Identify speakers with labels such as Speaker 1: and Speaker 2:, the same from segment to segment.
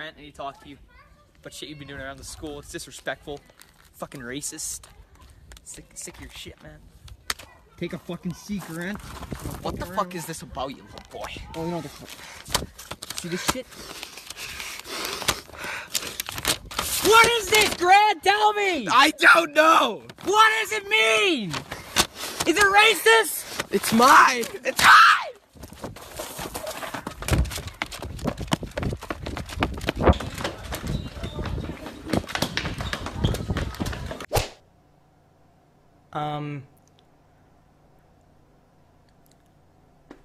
Speaker 1: rent and he talked to you about shit you've been doing around the school. It's disrespectful. Fucking racist. Sick of your shit, man.
Speaker 2: Take a fucking seek rent.
Speaker 1: What the fuck is this about, you little boy?
Speaker 2: Oh, you know the see this shit?
Speaker 1: What is this, Grant? Tell me!
Speaker 2: I don't know!
Speaker 1: What does it mean? Is it racist?
Speaker 2: It's mine! It's mine!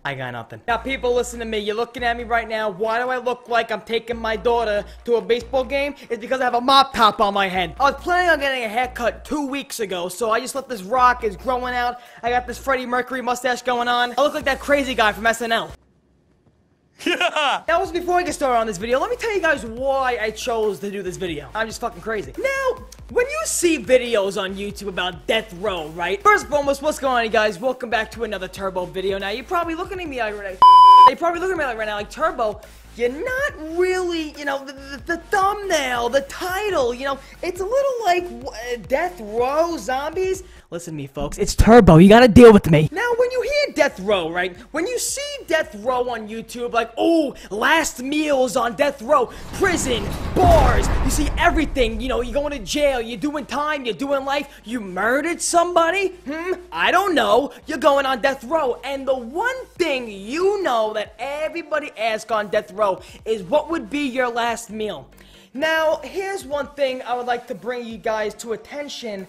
Speaker 1: I got nothing. Now, people, listen to me. You're looking at me right now. Why do I look like I'm taking my daughter to a baseball game? It's because I have a mop top on my head. I was planning on getting a haircut 2 weeks ago, so I just let this rock. It's growing out. I got this Freddie Mercury mustache going on. I look like that crazy guy from SNL. That was before I get started on this video. Let me tell you guys why I chose to do this video. I'm just fucking crazy. Now, when you see videos on YouTube about death row, right? First and foremost, what's going on, you guys? Welcome back to another Turbo video. Now, you're probably looking at me like right now, like, Turbo, you're not really, you know, the thumbnail, the title, you know, it's a little like Death Row Zombies. Listen to me, folks, it's Turbo, you gotta deal with me. Now, when you hear Death Row, right, when you see Death Row on YouTube, like, oh, last meals on Death Row, prison, bars, you see everything, you know, you're going to jail, you're doing time, you're doing life, you murdered somebody, I don't know, you're going on Death Row, and the one thing you know that everybody asks on Death Row is what would be your last meal. Now, here's one thing I would like to bring you guys to attention.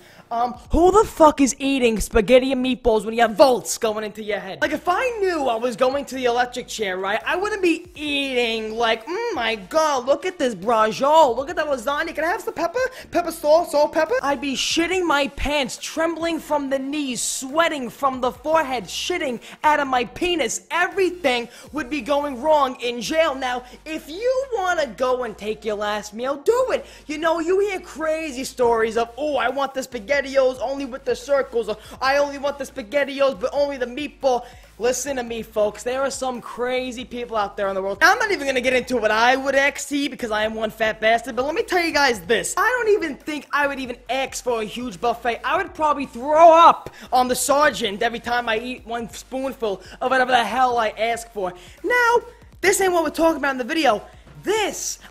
Speaker 1: Who the fuck is eating spaghetti and meatballs when you have volts going into your head? Like, if I knew I was going to the electric chair, right, I wouldn't be eating like, my god, look at this brajol, look at that lasagna, can I have some pepper? Pepper sauce, salt, pepper? I'd be shitting my pants, trembling from the knees, sweating from the forehead, shitting out of my penis. Everything would be going wrong in jail. Now, if you want to go and take your last meal, do it. You know, you hear crazy stories of, oh, I want the SpaghettiOs only with the circles, or I only want the SpaghettiOs but only the meatball. Listen to me, folks, there are some crazy people out there in the world. I'm not even gonna get into what I would XT because I am one fat bastard, but let me tell you guys this. I don't even think I would even ask for a huge buffet. I would probably throw up on the sergeant every time I eat one spoonful of whatever the hell I ask for. Now, this ain't what we're talking about in the video.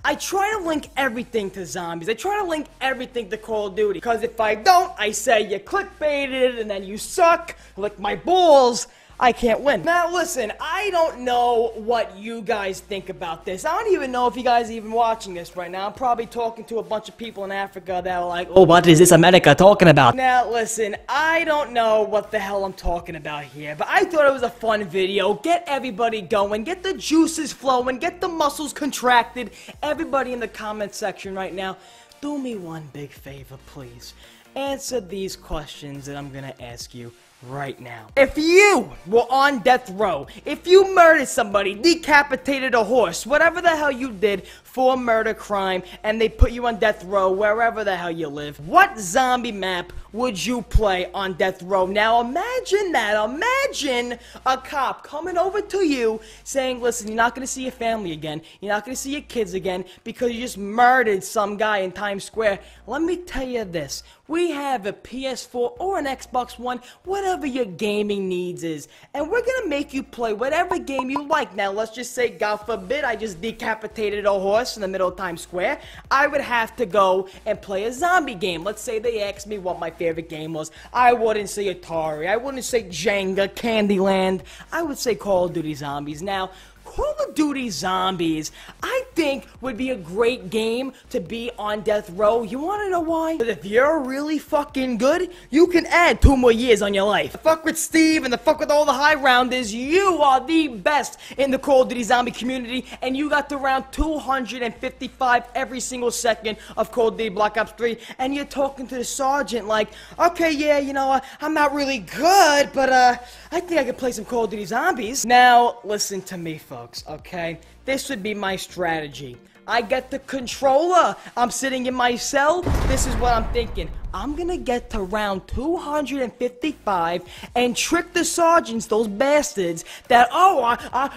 Speaker 1: I try to link everything to zombies. I try to link everything to Call of Duty. Because if I don't, I say you clickbaited and then you suck, like my balls. I can't win. Now listen, I don't know what you guys think about this. I don't even know if you guys are even watching this right now. I'm probably talking to a bunch of people in Africa that are like, oh, what is this America talking about? Now listen, I don't know what the hell I'm talking about here, but I thought it was a fun video. Get everybody going, get the juices flowing, get the muscles contracted. Everybody in the comment section right now, do me one big favor, please. Answer these questions that I'm gonna ask you right now. If you were on death row, if you murdered somebody, decapitated a horse, whatever the hell you did for a murder crime, and they put you on death row wherever the hell you live, what zombie map would you play on death row? Now imagine that. Imagine a cop coming over to you saying, listen, you're not going to see your family again. You're not going to see your kids again because you just murdered some guy in Times Square. Let me tell you this. We have a PS4 or an Xbox One, whatever your gaming needs is, and we're going to make you play whatever game you like. Now, let's just say, God forbid, I just decapitated a horse in the middle of Times Square. I would have to go and play a zombie game. Let's say they asked me what my favorite game was. I wouldn't say Atari. I wouldn't say Jenga, Candyland. I would say Call of Duty Zombies. Now, Call of Duty Zombies, I think, would be a great game to be on death row. You want to know why? Because if you're really fucking good, you can add 2 more years on your life. The fuck with Steve and the fuck with all the high rounders, you are the best in the Call of Duty Zombie community, and you got to round 255 every single second of Call of Duty Black Ops 3, and you're talking to the sergeant like, okay, yeah, you know, I'm not really good, but I think I can play some Call of Duty Zombies. Now, listen to me, folks. folks, okay? This would be my strategy. I get the controller. I'm sitting in my cell. This is what I'm thinking. I'm gonna get to round 255 and trick the sergeants, those bastards, that,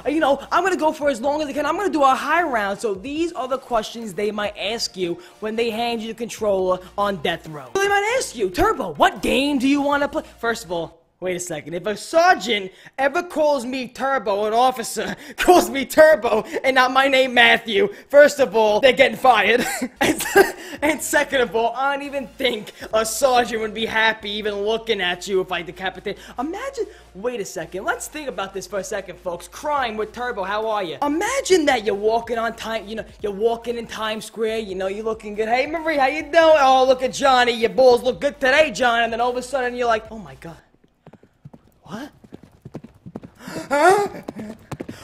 Speaker 1: you know, I'm gonna go for as long as I can. I'm gonna do a high round. So these are the questions they might ask you when they hand you the controller on death row. So they might ask you, Turbo, what game do you want to play? First of all, wait a second. If a sergeant ever calls me Turbo, an officer calls me Turbo, and not my name Matthew, first of all, they're getting fired. And second of all, I don't even think a sergeant would be happy even looking at you if I decapitate. Imagine, wait a second. Let's think about this for a second, folks. Crime with Turbo, how are you? Imagine that you're walking on time, you know, you're walking in Times Square, you know, you're looking good. Hey, Marie, how you doing? Oh, look at Johnny. Your balls look good today, John. And then all of a sudden you're like, oh my God. What? Huh?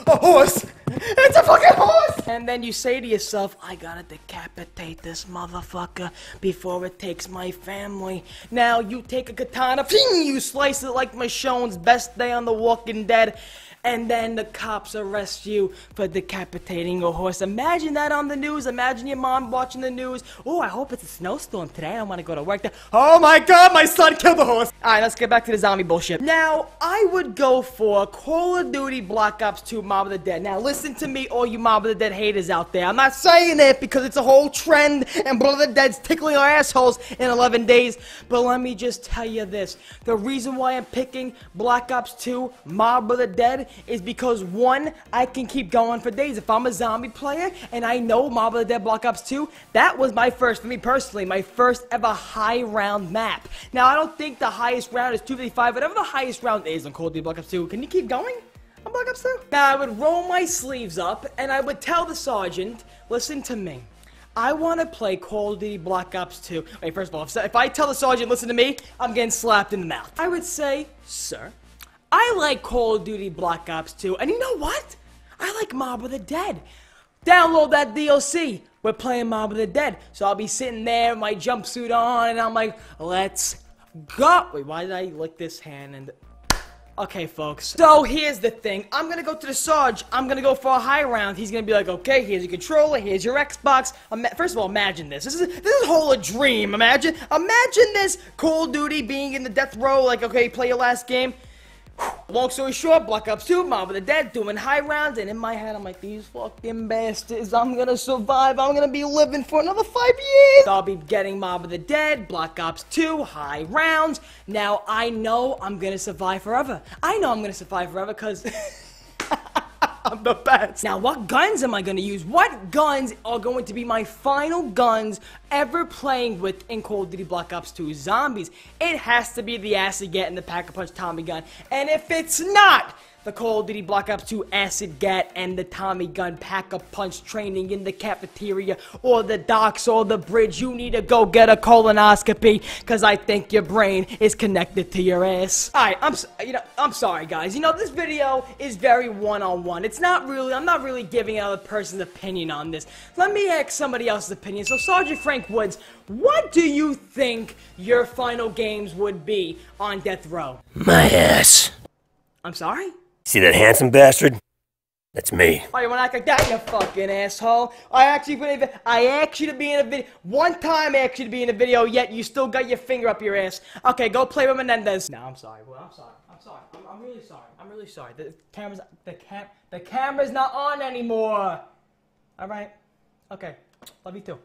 Speaker 1: A horse! It's a fucking horse! And then you say to yourself, I gotta decapitate this motherfucker before it takes my family. Now you take a katana, you slice it like Michonne's best day on The Walking Dead, and then the cops arrest you for decapitating a horse. Imagine that on the news. Imagine your mom watching the news. Oh, I hope it's a snowstorm today. I don't want to go to work. Oh my God, my son killed the horse. All right, let's get back to the zombie bullshit. Now, I would go for Call of Duty Black Ops 2 Mob of the Dead. Now, listen to me, all you Mob of the Dead haters out there. I'm not saying it because it's a whole trend and Blood of the Dead's tickling our assholes in 11 days. But let me just tell you this. The reason why I'm picking Black Ops 2 Mob of the Dead is because, one, I can keep going for days. If I'm a zombie player and I know Mob of the Dead Black Ops 2, that was my first, for me personally, my first ever high round map. Now, I don't think the highest round is 255, whatever the highest round is on Call of Duty Black Ops 2. Can you keep going on Black Ops 2? Now, I would roll my sleeves up and I would tell the sergeant, listen to me. I want to play Call of Duty Black Ops 2. Wait, first of all, if I tell the sergeant, listen to me, I'm getting slapped in the mouth. I would say, sir, I like Call of Duty Black Ops 2, and you know what? I like Mob of the Dead. Download that DLC. We're playing Mob of the Dead. So I'll be sitting there with my jumpsuit on, and I'm like, let's go. Wait, why did I lick this hand? And okay, folks. So here's the thing. I'm gonna go to the Sarge. I'm gonna go for a high round. He's gonna be like, okay, here's your controller. Here's your Xbox. First of all, imagine this. This is a whole dream. Imagine this Call of Duty being in the death row. Like, okay, play your last game. Long story short, Black Ops 2, Mob of the Dead, doing high rounds, and in my head, I'm like, these fucking bastards, I'm gonna survive, I'm gonna be living for another 5 years! So I'll be getting Mob of the Dead, Black Ops 2, high rounds. Now, I know I'm gonna survive forever. I know I'm gonna survive forever, because I'm the best. Now, what guns am I gonna use? What guns are going to be my final guns ever playing with in Call of Duty Black Ops 2 Zombies? It has to be the Acid Gat and the Pack-a-Punch Tommy gun. And if it's not the Call of Duty Black Ops 2 Acid Gat and the Tommy gun Pack-a-Punch training in the cafeteria or the docks or the bridge, you need to go get a colonoscopy, because I think your brain is connected to your ass. Alright, I'm sorry guys. You know, this video is very one-on-one. It's not really, I'm not really giving another person's opinion on this. Let me ask somebody else's opinion. So Sergeant Frank Woods, what do you think your final games would be on death row?
Speaker 3: My ass.
Speaker 1: I'm sorry?
Speaker 3: See that handsome bastard? That's me.
Speaker 1: Oh, you wanna act like that, you fucking asshole? I asked you to be in a video. One time I asked you to be in a video, yet you still got your finger up your ass. Okay, go play with Menendez. No, I'm sorry. Well, I'm sorry. I'm really sorry. I'm really sorry. The camera's not on anymore. All right. Okay. Love you too.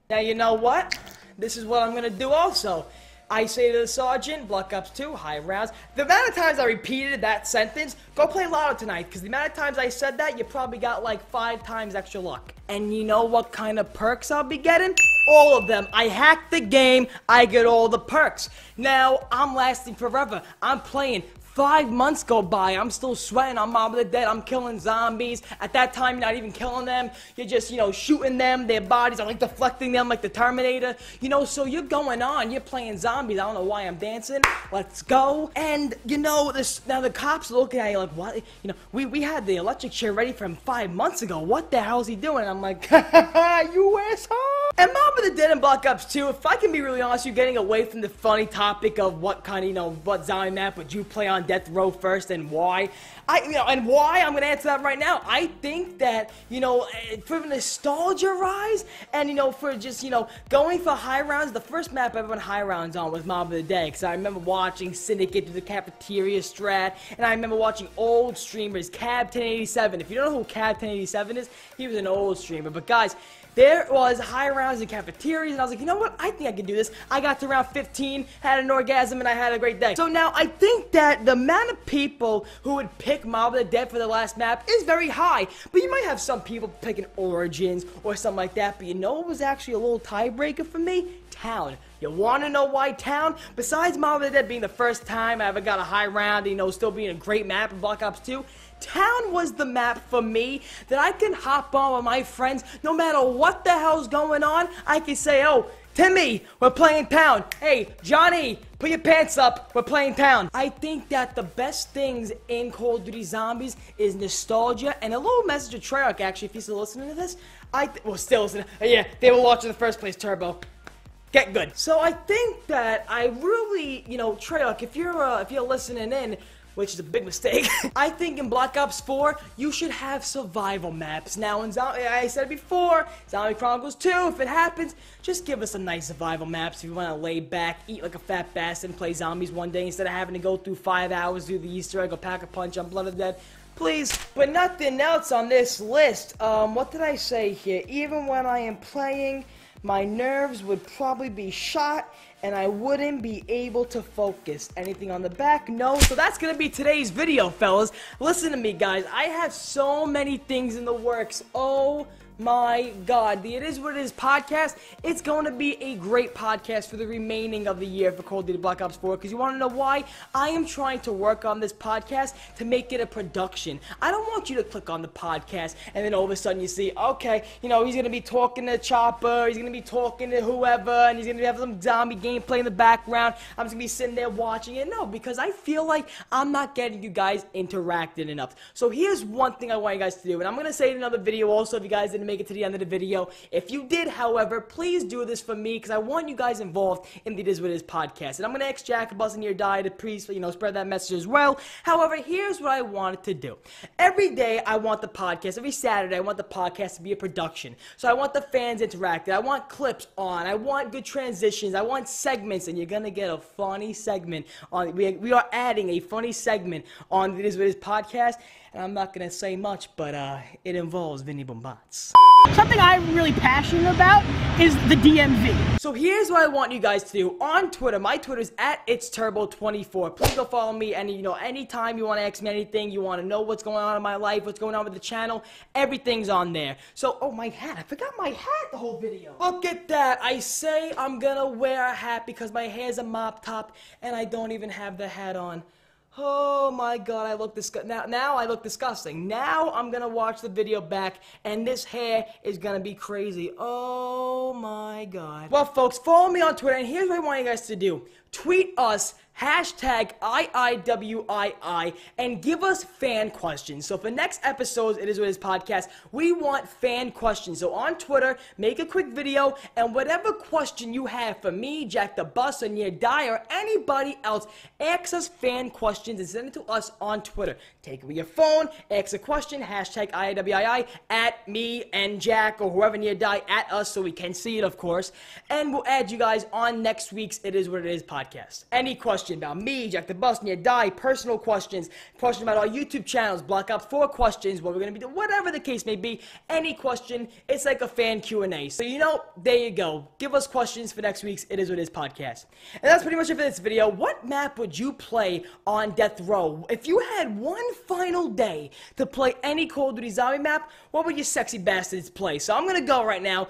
Speaker 1: Now you know what? This is what I'm gonna do also. I say to the sergeant, Black Ops 2, high rounds. The amount of times I repeated that sentence, go play Lotto tonight, because the amount of times I said that, you probably got like 5 times extra luck. And you know what kind of perks I'll be getting? All of them. I hacked the game, I get all the perks. Now, I'm lasting forever. I'm playing. 5 months go by, I'm still sweating, I'm Mob of the Dead, I'm killing zombies. At that time, you're not even killing them. You're just, you know, shooting them, their bodies, I'm like deflecting them like the Terminator. You know, so you're going on, you're playing zombies. I don't know why I'm dancing. Let's go. And, you know, now the cops are looking at you like, what? You know, we had the electric chair ready for him 5 months ago. What the hell is he doing? And I'm like, you asshole. And Mob of the Dead and Black Ops 2, if I can be really honest, you're getting away from the funny topic of what kind of, what zombie map would you play on death row first and why. I'm going to answer that right now. I think that, for nostalgia rise and, for just, going for high rounds, the first map I ever went high rounds on was Mob of the Dead, because I remember watching Syndicate do the cafeteria strat, and I remember watching old streamers, Cab 1087. If you don't know who Cab 1087 is, he was an old streamer. But guys, there was high rounds in cafeterias, and I was like, you know what? I think I can do this. I got to round 15, had an orgasm, and I had a great day. So now, I think that the amount of people who would pick Mob of the Dead for the last map is very high. But you might have some people picking Origins or something like that. But you know what was actually a little tiebreaker for me? Town. You want to know why Town? Besides Mob of the Dead being the first time I ever got a high round, still being a great map in Black Ops 2, Town was the map for me that I can hop on with my friends no matter what the hell's going on. I can say, oh, Timmy, we're playing Town. Hey, Johnny, put your pants up, we're playing Town. I think that the best things in Call of Duty Zombies is nostalgia, and a little message to Treyarch, actually, if he's still listening to this. Still listening. Yeah, they were watching the first place, Turbo. Get good. So I think that I really, Treyarch, if you're listening in, which is a big mistake, I think in Black Ops 4, you should have survival maps. Now, I said it before, Zombie Chronicles 2, if it happens, just give us some nice survival maps if you want to lay back, eat like a fat bastard, and play zombies one day instead of having to go through 5 hours, do the Easter egg, or pack a punch on Blood of the Dead. Please. But nothing else on this list. What did I say here? Even when I am playing, my nerves would probably be shot, and I wouldn't be able to focus. Anything on the back? No. So that's going to be today's video, fellas. Listen to me, guys. I have so many things in the works. Oh my God. The It Is What It Is podcast, it's going to be a great podcast for the remaining of the year for Call of Duty Black Ops 4, because you want to know why? I am trying to work on this podcast to make it a production. I don't want you to click on the podcast and then all of a sudden you see, okay, he's going to be talking to Chopper, he's going to be talking to whoever, and he's going to have some zombie gameplay in the background. I'm just going to be sitting there watching it. No, because I feel like I'm not getting you guys interacting enough. So here's one thing I want you guys to do, and I'm going to say it in another video also if you guys didn't make it to the end of the video. If you did, however, please do this for me, because I want you guys involved in the It Is What It Is podcast. And I'm going to ask Jack and Buzz in Your Die to please, spread that message as well. However, here's what I wanted to do. Every day, I want the podcast, every Saturday, I want the podcast to be a production. So I want the fans interacted. I want clips on. I want good transitions. I want segments, and you're going to get a funny segment on. We are adding a funny segment on the It Is What It Is podcast. And I'm not going to say much, but it involves Vinny Bombats.
Speaker 4: Something I'm really passionate about is the DMV.
Speaker 1: So here's what I want you guys to do. On Twitter, my Twitter is @itsturbo24. Please go follow me, and anytime you want to ask me anything, you want to know what's going on in my life, what's going on with the channel, everything's on there. So, oh, my hat. I forgot my hat the whole video. Look at that. I say I'm going to wear a hat because my hair's a mop top, and I don't even have the hat on. Oh my God, I look disgusting. Now I look disgusting. Now I'm gonna watch the video back, and this hair is gonna be crazy. Oh my God. Well, folks, follow me on Twitter, and here's what I want you guys to do. Tweet us #IIWII and give us fan questions. So for next episodes, It Is What It Is podcast, we want fan questions. So on Twitter, make a quick video, and whatever question you have for me, Jack the Bus, or Near Die, or anybody else, ask us fan questions and send it to us on Twitter. Take it with your phone, ask a question, #IIWII at me and Jack, or whoever Near Die, at us, so we can see it, of course. And we'll add you guys on next week's It Is What It Is podcast. Any question about me, Jack the Bus, Near Die, personal questions about our YouTube channels, Black Ops 4 questions, what we're going to be doing, whatever the case may be, any question, it's like a fan Q&A. So, there you go. Give us questions for next week's It Is What It Is podcast. And that's pretty much it for this video. What map would you play on death row? If you had one final day to play any Call of Duty Zombie map, what would you sexy bastards play? So I'm going to go right now.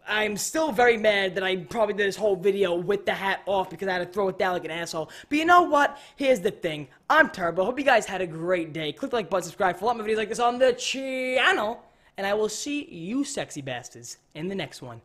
Speaker 1: I'm still very mad that I probably did this whole video with the hat off because I had to throw it down like an asshole. But you know what? Here's the thing. I'm Turbo. Hope you guys had a great day. Click the like button, subscribe for a lot more videos like this on the channel. And I will see you sexy bastards in the next one.